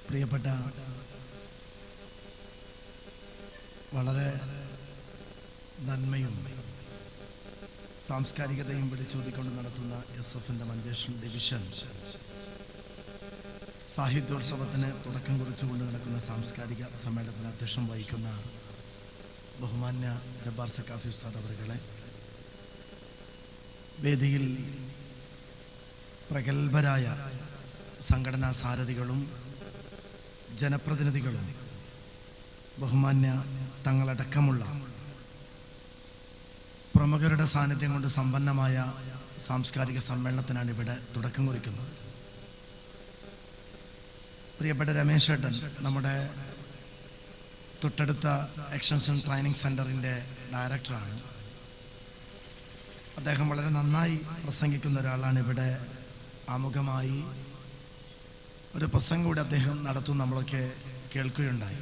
പ്രിയപ്പെട്ട വളരെ നന്മയും സാംസ്കാരികതയും വിളിച്ചോതിക്കൊണ്ട് നടത്തുന്ന SF-ന്റെ മഞ്ചേശ്വരം ഡിവിഷൻ സാഹിത്യോത്സവത്തിന് തുടക്കം കുറിച്ചുകൊണ്ട് നടക്കുന്ന സാംസ്കാരിക സമ്മേളനത്തിന് അധ്യക്ഷം വഹിക്കുന്ന ബഹുമാന്യ ജബ്ബാർ സഖാഫി ഉസ്താദ് അവരുകളെ, വേദിയിൽ പ്രഗത്ഭരായ സംഘടനാ സാരഥികളും ജനപ്രതിനിധികളും ബഹുമാന്യ തങ്ങളടക്കമുള്ള പ്രമുഖരുടെ സാന്നിധ്യം കൊണ്ട് സമ്പന്നമായ സാംസ്കാരിക സമ്മേളനത്തിനാണ് ഇവിടെ തുടക്കം കുറിക്കുന്നത്. പ്രിയപ്പെട്ട രമേശ് ഏട്ടൻ നമ്മുടെ തൊട്ടടുത്ത എക്സ്റ്റൻഷൻ ട്രെയിനിങ് സെൻ്ററിൻ്റെ ഡയറക്ടറാണ്. അദ്ദേഹം വളരെ നന്നായി പ്രസംഗിക്കുന്ന ഒരാളാണ്. ഇവിടെ ആമുഖമായി ഒരു പ്രസംഗം കൂടി അദ്ദേഹം നടത്തും, നമ്മളൊക്കെ കേൾക്കുകയുണ്ടായി.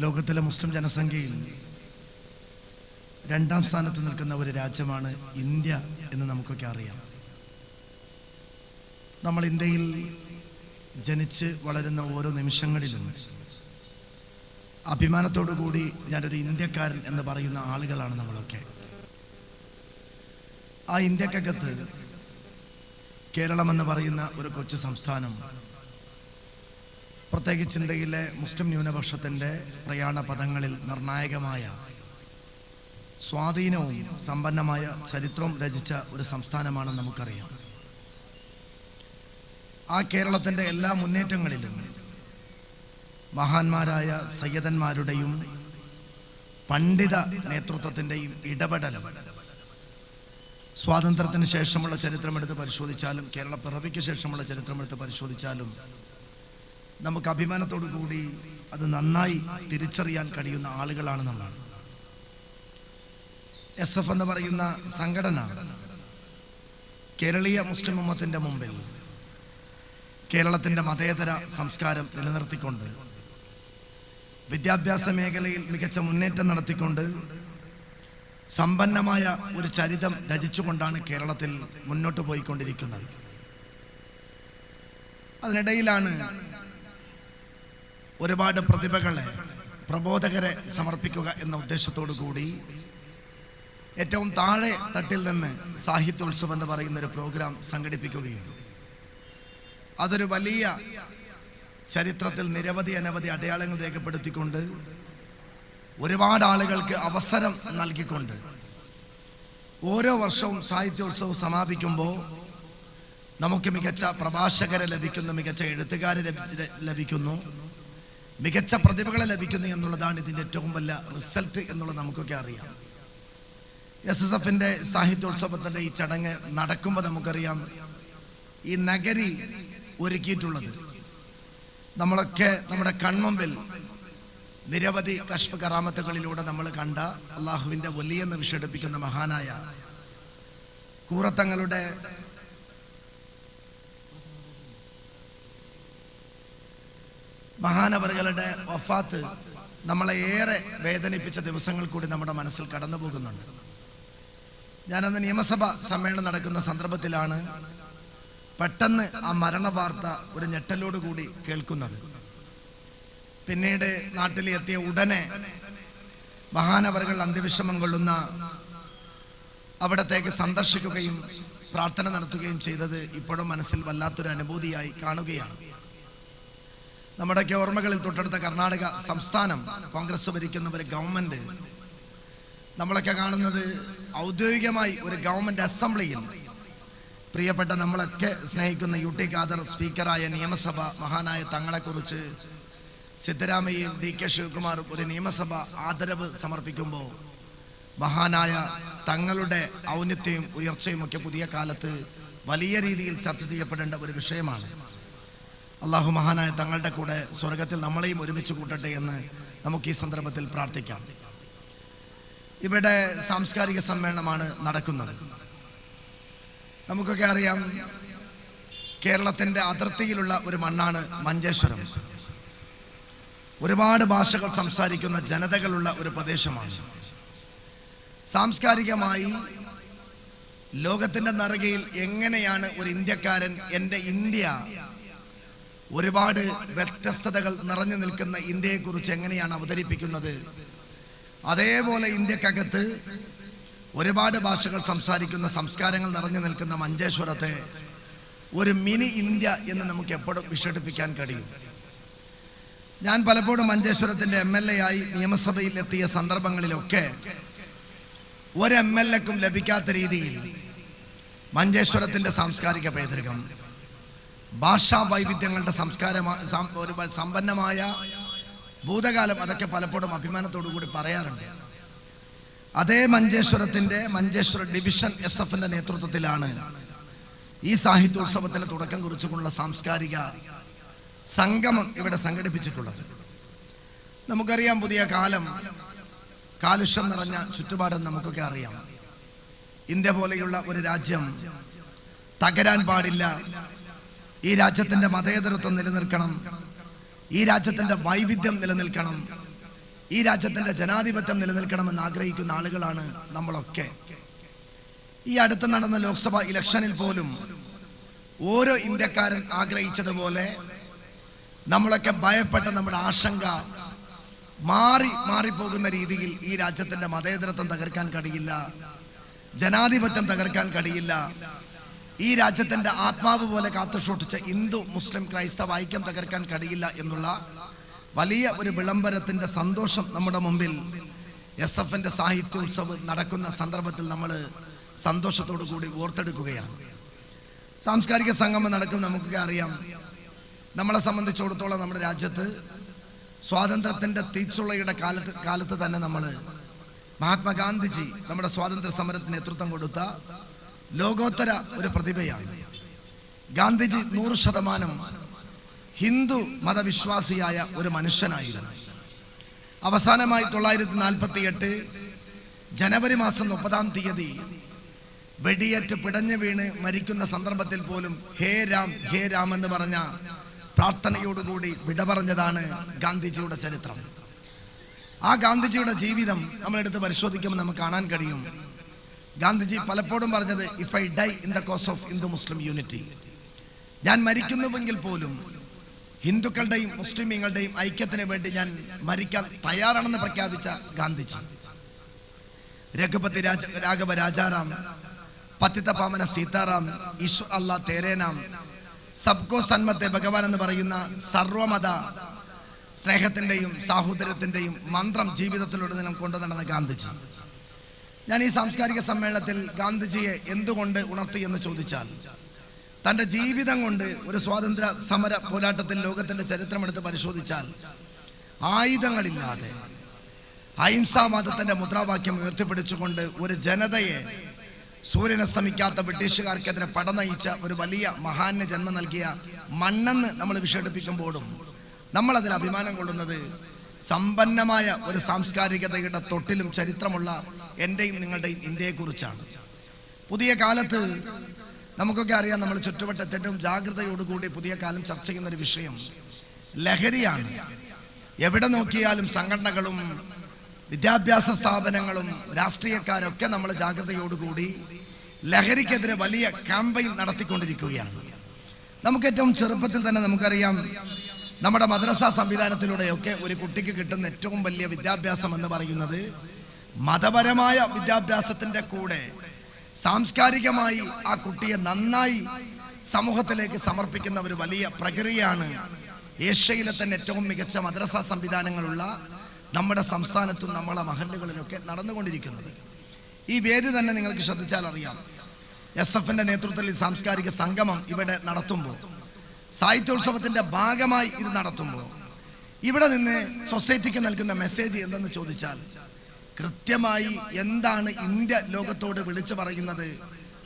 ലോകത്തിലെ മുസ്ലിം ജനസംഖ്യയിൽ 2ാം സ്ഥാനത്ത് നിൽക്കുന്ന ഒരു രാജ്യമാണ് ഇന്ത്യ എന്ന് നമുക്കൊക്കെ അറിയാം. നമ്മൾ ഇന്ത്യയിൽ ജനിച്ച് വളരുന്ന ഓരോ നിമിഷങ്ങളിലും അഭിമാനത്തോടു കൂടി ഞാനൊരു ഇന്ത്യക്കാരൻ എന്ന് പറയുന്ന ആളുകളാണ് നമ്മളൊക്കെ. ആ ഇന്ത്യക്കകത്ത് കേരളം എന്ന് പറയുന്ന ഒരു കൊച്ചു സംസ്ഥാനം, പ്രത്യേകിച്ച് ഇന്ത്യയിലെ മുസ്ലിം ന്യൂനപക്ഷത്തിൻ്റെ പ്രയാണ പദങ്ങളിൽ നിർണായകമായ സ്വാധീനവും സമ്പന്നമായ ചരിത്രവും രചിച്ച ഒരു സംസ്ഥാനമാണെന്ന് നമുക്കറിയാം. ആ കേരളത്തിൻ്റെ എല്ലാ മുന്നേറ്റങ്ങളിലും മഹാന്മാരായ സയ്യിദന്മാരുടെയും പണ്ഡിത നേതൃത്വത്തിൻ്റെയും ഇടപെടൽ സ്വാതന്ത്ര്യത്തിന് ശേഷമുള്ള ചരിത്രമെടുത്ത് പരിശോധിച്ചാലും കേരള പിറവിക്ക് ശേഷമുള്ള ചരിത്രമെടുത്ത് പരിശോധിച്ചാലും നമുക്ക് അഭിമാനത്തോടു കൂടി അത് നന്നായി തിരിച്ചറിയാൻ കഴിയുന്ന ആളുകളാണ് നമ്മൾ. SF എന്ന് പറയുന്ന സംഘടന കേരളീയ മുസ്ലിം ഉമ്മത്തിൻ്റെ മുമ്പിൽ കേരളത്തിൻ്റെ മതേതര സംസ്കാരം നിലനിർത്തിക്കൊണ്ട് വിദ്യാഭ്യാസ മേഖലയിൽ മികച്ച മുന്നേറ്റം നടത്തിക്കൊണ്ട് സമ്പന്നമായ ഒരു ചരിതം രചിച്ചുകൊണ്ടാണ് കേരളത്തിൽ മുന്നോട്ട് പോയിക്കൊണ്ടിരിക്കുന്നത്. അതിനിടയിലാണ് ഒരുപാട് പ്രതിഭകളെ, പ്രബോധകരെ സമർപ്പിക്കുക എന്ന ഉദ്ദേശത്തോടു കൂടി ഏറ്റവും താഴെ തട്ടിൽ നിന്ന് സാഹിത്യോത്സവം എന്ന് പറയുന്ന ഒരു പ്രോഗ്രാം സംഘടിപ്പിക്കുകയും അതൊരു വലിയ ചരിത്രത്തിൽ നിരവധി അനവധി അടയാളങ്ങൾ രേഖപ്പെടുത്തിക്കൊണ്ട് ഒരുപാട് ആളുകൾക്ക് അവസരം നൽകിക്കൊണ്ട് ഓരോ വർഷവും സാഹിത്യോത്സവം സമാപിക്കുമ്പോൾ നമുക്ക് മികച്ച പ്രഭാഷകരെ ലഭിക്കുന്നു, മികച്ച എഴുത്തുകാരെ ലഭിക്കുന്നു, മികച്ച പ്രതിഭകളെ ലഭിക്കുന്നു എന്നുള്ളതാണ് ഇതിൻ്റെ ഏറ്റവും വലിയ റിസൾട്ട് എന്നുള്ളത് നമുക്കൊക്കെ അറിയാം. SSF-ന്റെ സാഹിത്യോത്സവത്തിൻ്റെ ഈ ചടങ്ങ് നടക്കുമ്പോൾ നമുക്കറിയാം ഈ നഗരി ഒരുക്കിയിട്ടുള്ളത്. നമ്മളൊക്കെ നമ്മുടെ കൺമുമ്പിൽ നിരവധി കശ്ഫ് കറാമത്തുകളിലൂടെ നമ്മൾ കണ്ട അള്ളാഹുവിൻ്റെ വലിയെന്ന് വിശേഷിപ്പിക്കുന്ന മഹാനായ കൂറത്തങ്ങളുടെ മഹാനവറുകളുടെ വഫാത്ത് നമ്മളെ ഏറെ വേദനിപ്പിച്ച ദിവസങ്ങൾ കൂടി നമ്മുടെ മനസ്സിൽ കടന്നു പോകുന്നുണ്ട്. ഞാനന്ന് നിയമസഭ സമ്മേളനം നടക്കുന്ന സന്ദർഭത്തിലാണ് പെട്ടെന്ന് ആ മരണവാർത്ത ഒരു ഞെട്ടലോടുകൂടി കേൾക്കുന്നത്. പിന്നീട് നാട്ടിലെത്തിയ ഉടനെ മഹാനവറുകൾ അന്ത്യവിശ്രമം കൊള്ളുന്ന അവിടത്തേക്ക് സന്ദർശിക്കുകയും പ്രാർത്ഥന നടത്തുകയും ചെയ്തത് ഇപ്പോഴും മനസ്സിൽ വല്ലാത്തൊരു അനുഭൂതിയായി കാണുകയാണ്. നമ്മുടെയൊക്കെ ഓർമ്മകളിൽ തൊട്ടടുത്ത കർണാടക സംസ്ഥാനം കോൺഗ്രസ് ഭരിക്കുന്ന ഒരു ഗവൺമെന്റ് നമ്മളൊക്കെ കാണുന്നത് ഔദ്യോഗികമായി ഒരു ഗവൺമെന്റ് അസംബ്ലിയിൽ പ്രിയപ്പെട്ട നമ്മളൊക്കെ സ്നേഹിക്കുന്ന UT ഖാദർ സ്പീക്കറായ നിയമസഭ മഹാനായ തങ്ങളെക്കുറിച്ച് സിദ്ധരാമയ്യയും DK ശിവകുമാറും ഒരു നിയമസഭ ആദരവ് സമർപ്പിക്കുമ്പോൾ മഹാനായ തങ്ങളുടെ ഔന്നത്യവും ഉയർച്ചയും ഒക്കെ പുതിയ കാലത്ത് വലിയ രീതിയിൽ ചർച്ച ചെയ്യപ്പെടേണ്ട ഒരു വിഷയമാണ്. അള്ളാഹു മഹാനായ തങ്ങളുടെ കൂടെ സ്വർഗത്തിൽ നമ്മളെയും ഒരുമിച്ച് കൂട്ടട്ടെ എന്ന് നമുക്ക് ഈ സന്ദർഭത്തിൽ പ്രാർത്ഥിക്കാം. ഇവിടെ സാംസ്കാരിക സമ്മേളനമാണ് നടക്കുന്നത്. നമുക്കൊക്കെ അറിയാം കേരളത്തിൻ്റെ അതിർത്തിയിലുള്ള ഒരു മണ്ണാണ് മഞ്ചേശ്വരം. ഒരുപാട് ഭാഷകൾ സംസാരിക്കുന്ന ജനതകളുള്ള ഒരു പ്രദേശമാണ്. സാംസ്കാരികമായി ലോകത്തിൻ്റെ നറുകയിൽ എങ്ങനെയാണ് ഒരു ഇന്ത്യക്കാരൻ എൻ്റെ ഇന്ത്യ ഒരുപാട് വ്യത്യസ്തതകൾ നിറഞ്ഞു നിൽക്കുന്ന ഇന്ത്യയെക്കുറിച്ച് എങ്ങനെയാണ് അവതരിപ്പിക്കുന്നത്, അതേപോലെ ഇന്ത്യക്കകത്ത് ഒരുപാട് ഭാഷകൾ സംസാരിക്കുന്ന സംസ്കാരങ്ങൾ നിറഞ്ഞു നിൽക്കുന്ന മഞ്ചേശ്വരത്തെ ഒരു മിനി ഇന്ത്യ എന്ന് നമുക്ക് എപ്പോഴും വിശേഷിപ്പിക്കാൻ കഴിയും. ഞാൻ പലപ്പോഴും മഞ്ചേശ്വരത്തിൻ്റെ MLA ആയി നിയമസഭയിൽ എത്തിയ സന്ദർഭങ്ങളിലൊക്കെ ഒരു MLA-ക്കും ലഭിക്കാത്ത രീതിയിൽ മഞ്ചേശ്വരത്തിൻ്റെ സാംസ്കാരിക പൈതൃകം, ഭാഷാ വൈവിധ്യങ്ങളുടെ ഒരു സമ്പന്നമായ ഭൂതകാലം, അതൊക്കെ പലപ്പോഴും അഭിമാനത്തോടു കൂടി പറയാറുണ്ട്. അതേ മഞ്ചേശ്വര ഡിവിഷൻ SF-ന്റെ നേതൃത്വത്തിലാണ് ഈ സാഹിത്യോത്സവത്തിന് തുടക്കം കുറിച്ചുകൊണ്ടുള്ള സാംസ്കാരിക സംഗമം ഇവിടെ സംഘടിപ്പിച്ചിട്ടുള്ളത്. നമുക്കറിയാം, പുതിയ കാലുഷ്യം നിറഞ്ഞ ചുറ്റുപാടും നമുക്കൊക്കെ അറിയാം. ഇന്ത്യ പോലെയുള്ള ഒരു രാജ്യം തകരാൻ പാടില്ല. ഈ രാജ്യത്തിൻ്റെ മതേതരത്വം നിലനിൽക്കണം, ഈ രാജ്യത്തിൻ്റെ വൈവിധ്യം നിലനിൽക്കണം, ഈ രാജ്യത്തിൻ്റെ ജനാധിപത്യം നിലനിൽക്കണമെന്ന് ആഗ്രഹിക്കുന്ന ആളുകളാണ് നമ്മളൊക്കെ. ഈ അടുത്ത് നടന്ന ലോക്സഭാ ഇലക്ഷനിൽ പോലും ഓരോ ഇന്ത്യക്കാരൻ ആഗ്രഹിച്ചതുപോലെ നമ്മളൊക്കെ ഭയപ്പെട്ട നമ്മുടെ ആശങ്ക മാറിപ്പോകുന്ന രീതിയിൽ ഈ രാജ്യത്തിൻ്റെ മതേതരത്വം തകർക്കാൻ കഴിയില്ല, ജനാധിപത്യം തകർക്കാൻ കഴിയില്ല, ഈ രാജ്യത്തിൻ്റെ ആത്മാവ് പോലെ കാത്തുസൂക്ഷിച്ച ഹിന്ദു മുസ്ലിം ക്രൈസ്തവ ഐക്യം തകർക്കാൻ കഴിയില്ല എന്നുള്ള വലിയ ഒരു വിളംബരത്തിൻ്റെ സന്തോഷം നമ്മുടെ മുമ്പിൽ SF-ന്റെ സാഹിത്യോത്സവം നടക്കുന്ന സന്ദർഭത്തിൽ നമ്മൾ സന്തോഷത്തോടു കൂടി ഓർത്തെടുക്കുകയാണ്. സാംസ്കാരിക സംഗമം നടക്കും, നമുക്കൊക്കെ അറിയാം. നമ്മളെ സംബന്ധിച്ചിടത്തോളം നമ്മുടെ രാജ്യത്ത് സ്വാതന്ത്ര്യത്തിൻ്റെ തീച്ചുളയുടെ കാലത്ത് തന്നെ നമ്മൾ മഹാത്മാഗാന്ധിജി നമ്മുടെ സ്വാതന്ത്ര്യ സമരത്തിന് നേതൃത്വം കൊടുത്ത ലോകോത്തര ഒരു പ്രതിഭയാണ്. ഗാന്ധിജി 100% ഹിന്ദു മതവിശ്വാസിയായ ഒരു മനുഷ്യനായിരുന്നു. അവസാനമായി 1948 ജനുവരി മാസം 30-ാം തീയതി വെടിയേറ്റ് പിടഞ്ഞു വീണ് മരിക്കുന്ന സന്ദർഭത്തിൽ പോലും ഹേ രാം എന്ന് പറഞ്ഞ പ്രാർത്ഥനയോടുകൂടി വിട പറഞ്ഞതാണ് ഗാന്ധിജിയുടെ ചരിത്രം. ആ ഗാന്ധിജിയുടെ ജീവിതം നമ്മളെടുത്ത് പരിശോധിക്കുമ്പോൾ നമുക്ക് കാണാൻ കഴിയും. ഗാന്ധിജി പലപ്പോഴും പറഞ്ഞത്, if I die in the cause of Hindu Muslim unity, ഞാൻ മരിക്കുന്നുവെങ്കിൽ പോലും ഹിന്ദുക്കളുടെയും മുസ്ലിമീങ്ങളുടെയും ഐക്യത്തിന് വേണ്ടി ഞാൻ മരിക്കാൻ തയ്യാറാണെന്ന് പ്രഖ്യാപിച്ച ഗാന്ധിജി. രഘുപതി രാഘവ രാജാറാം, പതിത പാവന സീതാറാം, ഈശ്വർ അല്ലാ തേരേ നാം, സബ്കോ സന്മത്തെ ഭഗവാൻ എന്ന് പറയുന്ന സർവമത സ്നേഹത്തിൻ്റെയും സാഹോദര്യത്തിൻ്റെയും മന്ത്രം ജീവിതത്തിലുടനീളം കൊണ്ടു നടന്ന ഗാന്ധിജി. ഞാൻ ഈ സാംസ്കാരിക സമ്മേളനത്തിൽ ഗാന്ധിജിയെ എന്തുകൊണ്ട് ഉണർത്തി എന്ന് ചോദിച്ചാൽ, തൻ്റെ ജീവിതം കൊണ്ട് ഒരു സ്വാതന്ത്ര്യ സമര പോരാട്ടത്തിൽ ലോകത്തിൻ്റെ ചരിത്രമെടുത്ത് പരിശോധിച്ചാൽ ആയുധങ്ങളില്ലാതെ അഹിംസാവാദത്തിൻ്റെ മുദ്രാവാക്യം ഉയർത്തിപ്പിടിച്ചുകൊണ്ട് ഒരു ജനതയെ സൂര്യനസ്തമിക്കാത്ത ബ്രിട്ടീഷുകാർക്കെതിരെ പടനയിച്ച ഒരു വലിയ മഹാന് ജന്മം നൽകിയ മണ്ണെന്ന് നമ്മൾ വിശേഷിപ്പിക്കുമ്പോഴും നമ്മളതിൽ അഭിമാനം കൊള്ളുന്നത് സമ്പന്നമായ ഒരു സാംസ്കാരികതയുടെ തൊട്ടിലും ചരിത്രമുള്ള എൻ്റെയും നിങ്ങളുടെയും ഇന്ത്യയെക്കുറിച്ചാണ്. പുതിയ കാലത്ത് നമുക്കൊക്കെ അറിയാം, നമ്മൾ ചുറ്റുവട്ടത്ത് ഏറ്റവും ജാഗ്രതയോടുകൂടി പുതിയ കാലം ചർച്ച ചെയ്യുന്നൊരു വിഷയം ലഹരിയാണ്. എവിടെ നോക്കിയാലും സംഘടനകളും വിദ്യാഭ്യാസ സ്ഥാപനങ്ങളും രാഷ്ട്രീയക്കാരൊക്കെ നമ്മൾ ജാഗ്രതയോടുകൂടി ലഹരിക്കെതിരെ വലിയ ക്യാമ്പയിൻ നടത്തിക്കൊണ്ടിരിക്കുകയാണ്. നമുക്ക് ഏറ്റവും ചെറുപ്പത്തിൽ തന്നെ നമുക്കറിയാം, നമ്മുടെ മദ്രസ സംവിധാനത്തിലൂടെയൊക്കെ ഒരു കുട്ടിക്ക് കിട്ടുന്ന ഏറ്റവും വലിയ വിദ്യാഭ്യാസം എന്ന് പറയുന്നത് മതപരമായ വിദ്യാഭ്യാസത്തിൻ്റെ കൂടെ സാംസ്കാരികമായി ആ കുട്ടിയെ നന്നായി സമൂഹത്തിലേക്ക് സമർപ്പിക്കുന്ന ഒരു വലിയ പ്രക്രിയയാണ് ഏഷ്യയിലെ തന്നെ ഏറ്റവും മികച്ച മദ്രസ സംവിധാനങ്ങളുള്ള നമ്മുടെ സംസ്ഥാനത്തും നമ്മളെ മഹല്ലുകളിലൊക്കെ നടന്നുകൊണ്ടിരിക്കുന്നത്. ഈ വേദി തന്നെ നിങ്ങൾക്ക് ശ്രദ്ധിച്ചാൽ അറിയാം, SF-ന്റെ നേതൃത്വത്തിൽ ഈ സാംസ്കാരിക സംഗമം ഇവിടെ നടത്തുമ്പോൾ, സാഹിത്യോത്സവത്തിൻ്റെ ഭാഗമായി ഇത് നടത്തുമ്പോൾ ഇവിടെ നിന്ന് സൊസൈറ്റിക്ക് നൽകുന്ന മെസ്സേജ് എന്തെന്ന് ചോദിച്ചാൽ, കൃത്യമായി എന്താണ് ഇന്ത്യ ലോകത്തോട് വിളിച്ചു പറയുന്നത്?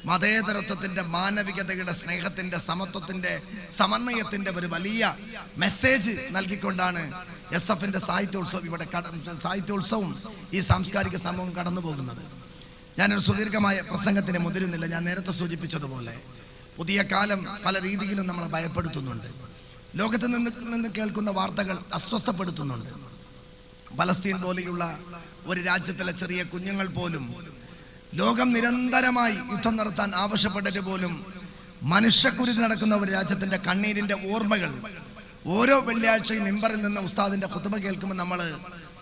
മതേതരത്വത്തിൻ്റെ, മാനവികതയുടെ, സ്നേഹത്തിൻ്റെ, സമത്വത്തിൻ്റെ, സമന്വയത്തിൻ്റെ ഒരു വലിയ മെസ്സേജ് നൽകിക്കൊണ്ടാണ് SF-ന്റെ സാഹിത്യോത്സവം ഈ സാംസ്കാരിക സംഭവം കടന്നു പോകുന്നത്. ഞാനൊരു സുദീർഘമായ പ്രസംഗത്തിന് മുതിരുന്നില്ല. ഞാൻ നേരത്തെ സൂചിപ്പിച്ചതുപോലെ പുതിയ കാലം പല രീതിയിലും നമ്മളെ ഭയപ്പെടുത്തുന്നുണ്ട്. ലോകത്ത് നിന്ന് കേൾക്കുന്ന വാർത്തകൾ അസ്വസ്ഥപ്പെടുത്തുന്നുണ്ട്. പലസ്തീൻ പോലെയുള്ള ഒരു രാജ്യത്തിലെ ചെറിയ കുഞ്ഞുങ്ങൾ പോലും ലോകം നിരന്തരമായി യുദ്ധം നടത്താൻ ആവശ്യപ്പെട്ടിട്ട് പോലും മനുഷ്യക്കുരുതി നടക്കുന്ന ഒരു രാജ്യത്തിൻ്റെ കണ്ണീരിൻ്റെ ഓർമ്മകൾ ഓരോ വെള്ളിയാഴ്ചയും മിമ്പറിൽ നിന്ന് ഉസ്താദിന്റെ ഖുതുബ കേൾക്കുമ്പോൾ നമ്മൾ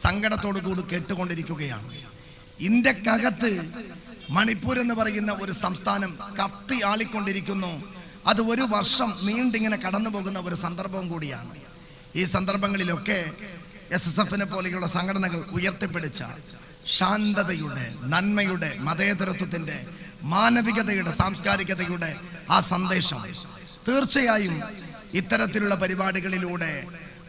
സങ്കടത്തോടു കൂടി കേട്ടുകൊണ്ടിരിക്കുകയാണ്. ഇന്ത്യക്കകത്ത് മണിപ്പൂർ എന്ന് പറയുന്ന ഒരു സംസ്ഥാനം കത്തി ആളിക്കൊണ്ടിരിക്കുന്നു. അത് ഒരു വർഷം നീണ്ടിങ്ങനെ കടന്നു പോകുന്ന ഒരു സന്ദർഭവും കൂടിയാണ്. ഈ സന്ദർഭങ്ങളിലൊക്കെ SSF പോലെയുള്ള സംഘടനകൾ ഉയർത്തിപ്പിടിച്ച ശാന്തതയുടെ, നന്മയുടെ, മതേതരത്വത്തിന്റെ, മാനവികതയുടെ, സാംസ്കാരികതയുടെ ആ സന്ദേശം തീർച്ചയായും ഇത്തരത്തിലുള്ള പരിപാടികളിലൂടെ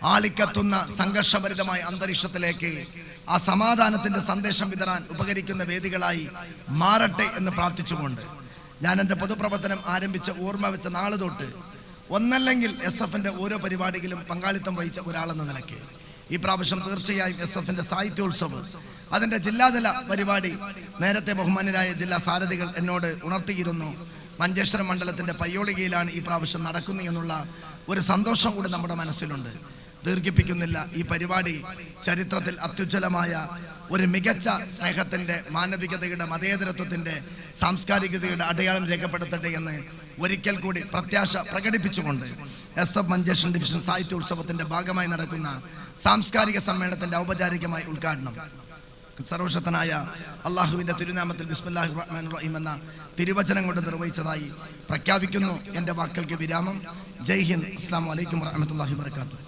ആളിക്കത്തുന്ന സംഘർഷഭരിതമായ അന്തരീക്ഷത്തിലേക്ക് ആ സമാധാനത്തിന്റെ സന്ദേശം വിതരാൻ ഉപകരിക്കുന്ന വേദികളായി മാറട്ടെ എന്ന് പ്രാർത്ഥിച്ചുകൊണ്ട് ഞാൻ എൻ്റെ പൊതുപ്രവർത്തനം ആരംഭിച്ച ഓർമ്മ വെച്ച നാള് തൊട്ട് ഒന്നല്ലെങ്കിൽ SF ഓരോ പരിപാടിയിലും പങ്കാളിത്തം വഹിച്ച ഒരാളെന്ന നിലയ്ക്ക് ഈ പ്രാവശ്യം തീർച്ചയായും SF സാഹിത്യോത്സവം അതിൻ്റെ ജില്ലാതല പരിപാടി നേരത്തെ ബഹുമാന്യരായ ജില്ലാ സാരഥികൾ എന്നോട് ഉണർത്തിയിരുന്നു. മഞ്ചേശ്വരം മണ്ഡലത്തിന്റെ പയ്യോളികയിലാണ് ഈ പ്രാവശ്യം നടക്കുന്നു എന്നുള്ള ഒരു സന്തോഷം കൂടി നമ്മുടെ മനസ്സിലുണ്ട്. ദീർഘിപ്പിക്കുന്നില്ല. ഈ പരിപാടി ചരിത്രത്തിൽ അത്യുജ്വലമായ ഒരു മികച്ച സ്നേഹത്തിന്റെ, മാനവികതയുടെ, മതേതരത്വത്തിന്റെ, സാംസ്കാരികതയുടെ അടയാളം രേഖപ്പെടുത്തട്ടെ എന്ന് ഒരിക്കൽ കൂടി പ്രത്യാശ പ്രകടിപ്പിച്ചുകൊണ്ട് SF മഞ്ചേശ്വരം ഡിവിഷൻ സാഹിത്യോത്സവത്തിന്റെ ഭാഗമായി നടക്കുന്ന സാംസ്കാരിക സമ്മേളനത്തിന്റെ ഔപചാരികമായ ഉദ്ഘാടനം സർവശക്തനായ അള്ളാഹുവിന്റെ തിരുനാമത്തിൽ ബിസ്മില്ലാഹിർ റഹ്മാനിർ റഹീം എന്ന തിരുവചനം കൊണ്ട് നിർവഹിച്ചതായി പ്രഖ്യാപിക്കുന്നു. എൻ്റെ വാക്കുകൾക്ക് വിരാമം. ജയ് ഹിന്ദ്. അസ്സലാമു അലൈക്കും വറഹ്മത്തുള്ളാഹി വബറകാതുഹു.